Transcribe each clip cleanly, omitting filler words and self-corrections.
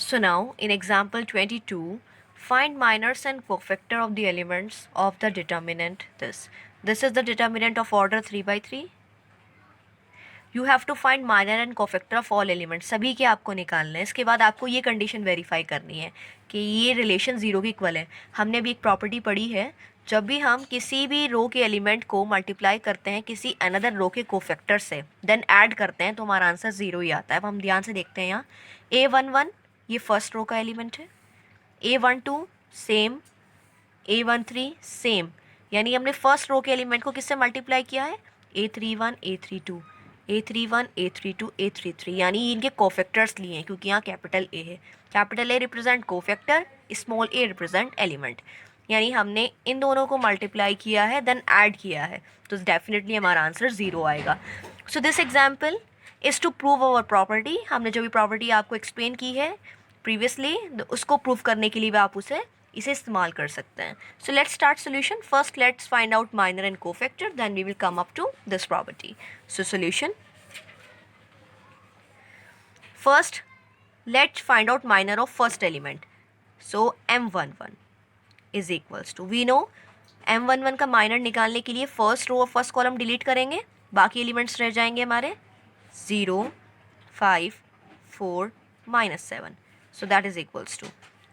So now in example 22, find minors and cofactor of the elements of the determinant this. This is the determinant of order 3 by 3. You have to find minor and cofactor of all elements, सभी के आपको निकालना है। इसके बाद आपको ये condition verify करनी है कि ये रिलेशन ज़ीरो के इक्वल है। हमने अभी एक प्रॉपर्टी पढ़ी है, जब भी हम किसी भी रो के एलिमेंट को मल्टीप्लाई करते हैं किसी अनदर रो के कोफैक्टर से, देन ऐड करते हैं, तो हमारा आंसर ज़ीरो ही आता है। अब हम ध्यान से देखते हैं यहाँ A11 ये फर्स्ट रो का एलिमेंट है, A12 सेम, A13 सेम, यानी हमने फर्स्ट रो के एलिमेंट को किससे मल्टीप्लाई किया है, A31 A32 A31 A32 A33, यानी इनके कोफैक्टर्स लिए हैं क्योंकि यहाँ कैपिटल ए है। Capital A represent cofactor, small A represent element, यानी हमने इन दोनों को मल्टीप्लाई किया है देन ऐड किया है, तो डेफिनेटली हमारा आंसर ज़ीरो आएगा। So this example is to prove our property. हमने जो भी प्रॉपर्टी आपको एक्सप्लेन की है प्रीवियसली, उसको प्रूव करने के लिए भी आप इसे इस्तेमाल कर सकते हैं। So let's start solution. First let's find out minor and cofactor, then we will come up to this property. So solution, first let's find out minor of first element. So m11 is equals to, we know m11 का minor निकालने के लिए first row और first column delete करेंगे, बाकी elements रह जाएंगे हमारे 0 5 4 -7. So that is equals to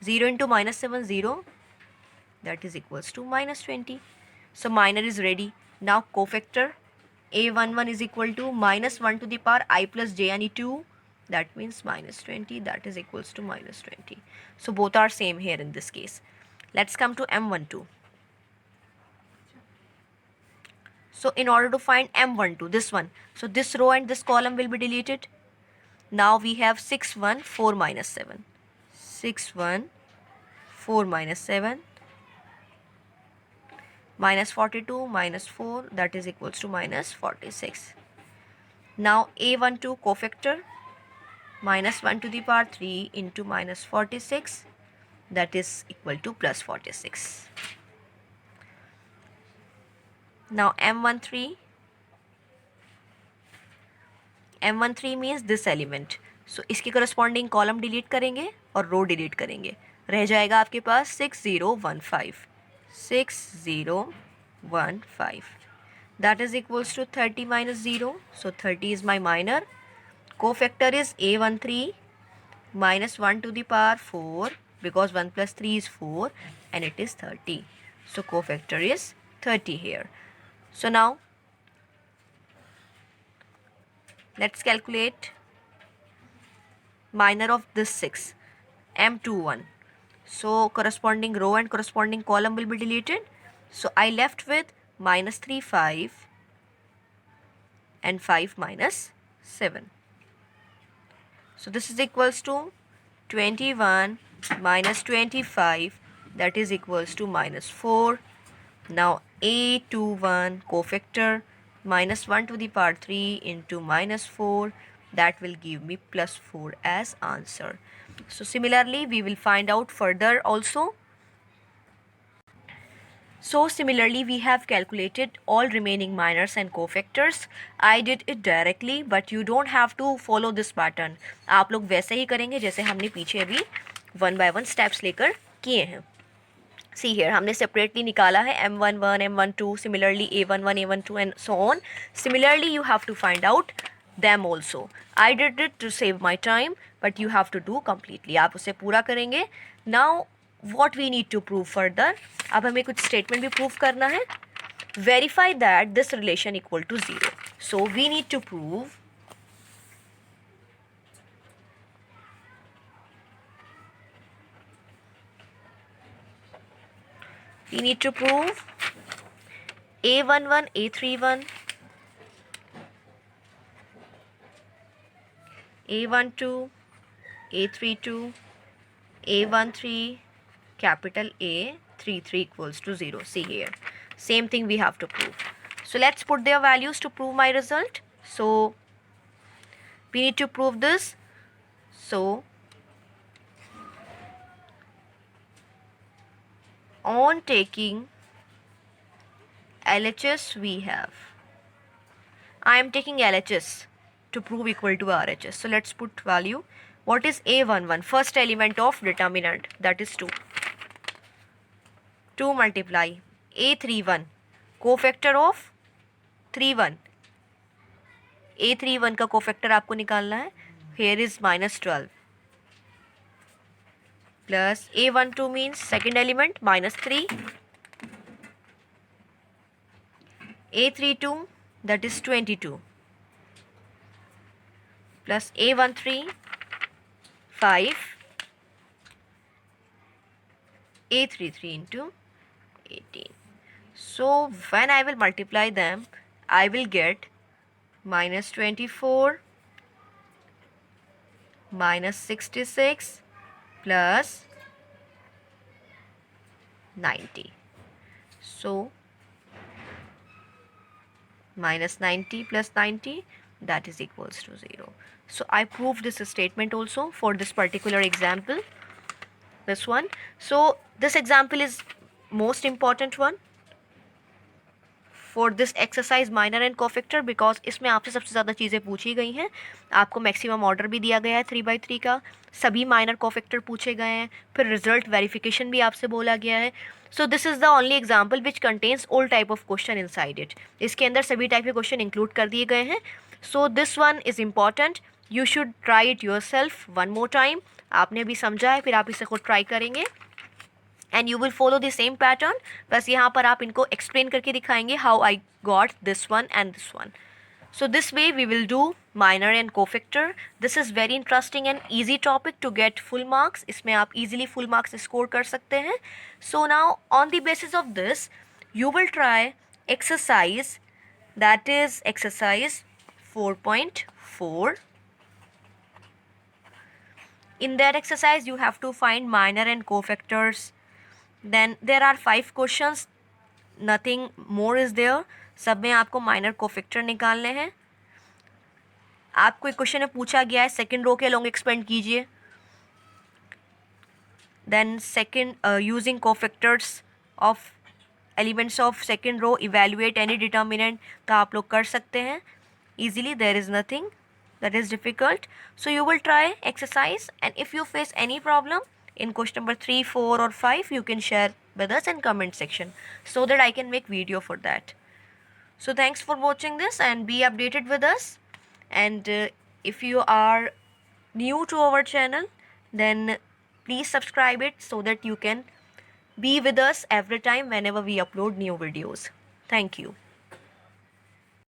0 into -7 0, that is equals to -20. So minor is ready. Now cofactor a11 is equal to -1 to the power I plus j यानी 2, that means -20, that is equals to -20. So both are same here in this case. Let's come to m12. So in order to find m12, this one, so this row and this column will be deleted. Now we have 6 1 4 -7, 6 1 4 -7 -42 -4, that is equals to -46. Now a12 cofactor -1 to the power 3 into -46, that is equal to +46. Now m13 means this element. So इसके corresponding column delete करेंगे और row delete करेंगे, रह जाएगा आपके पास 6015, 6015, that is equals to 30 minus 0. So 30 is my minor. Cofactor is a13 -1 to the power 4, because 1 plus 3 is 4 and it is 30. So cofactor is 30 here. So now let's calculate minor of this 6, m21. So corresponding row and corresponding column will be deleted. So I left with -3 5 and 5 -7. So this is equals to 21 minus 25, that is equals to -4. Now a21 cofactor -1 to the power 3 into -4, that will give me +4 as answer. So similarly we will find out further also. So similarly we have calculated all remaining minors and cofactors. I did it directly, but you don't have to follow this pattern. आप लोग वैसे ही करेंगे जैसे हमने पीछे अभी 1 by 1 steps लेकर किए हैं. See here, हमने separately निकाला है m11 m12, similarly a11 a12 and so on. Similarly you have to find out them also. I did it to save my time, but you have to do completely. आप उसे पूरा करेंगे. Now what we need to prove further, अब हमें कुछ statement भी prove करना है. Verify that this relation equal to 0. So we need to prove a11 a31 a12 a32 a13 capital A33 equals to 0. See here, same thing we have to prove. So let's put their values to prove my result. So we need to prove this. So on taking LHS, we have, I am taking LHS to prove equal to RHS. So let's put value What is A11? First element of determinant, that is 2. 2 multiply A31, cofactor of 31. A31 का cofactor आपको निकालना है. Here is -12. Plus A12 means second element, -3. A32, that is 22. Plus A13, 5. A33 into 18. So when I will multiply them, I will get -24 -66 plus 90. So -90 plus 90, that is equals to 0. So I proved this statement also for this particular example, this one. So this example is most important one for this exercise minor and cofactor, because इसमें आपसे सबसे ज़्यादा चीज़ें पूछी गई हैं. आपको maximum order भी दिया गया है 3/3 का, सभी माइनर कॉफैक्टर पूछे गए हैं, फिर रिजल्ट वेरिफिकेशन भी आपसे बोला गया है. So this is the only example which contains all type of question inside it. इसके अंदर सभी टाइप के क्वेश्चन इंक्लूड कर दिए गए हैं. So this one is important. You should try it your self one more time. आपने भी समझा है, फिर आप इसे खुद ट्राई करेंगे and you will follow the same pattern. बस यहाँ पर आप इनको एक्सप्लेन करके दिखाएंगे how I got this one and this one. So this way we will do minor and cofactor. This is very interesting and easy topic to get full marks. इसमें आप easily full marks score कर सकते हैं. So now on the basis of this, you will try exercise, that is exercise 4.4. In that exercise you have to find minor and cofactors. Then there are 5 questions. Nothing more is there. सब में आपको minor cofactor निकालने हैं. आपको एक question में पूछा गया है सेकंड रो के लॉन्ग एक्सपेंड कीजिए. Then second using cofactors of elements of second row evaluate any determinant का आप लोग कर सकते हैं easily. There is nothing that is difficult. So you will try exercise, and if you face any problem in question number 3, 4 or 5, you can share with us in comment section so that I can make video for that. So thanks for watching this and be updated with us. And if you are new to our channel, then please subscribe it so that you can be with us every time whenever we upload new videos. Thank you.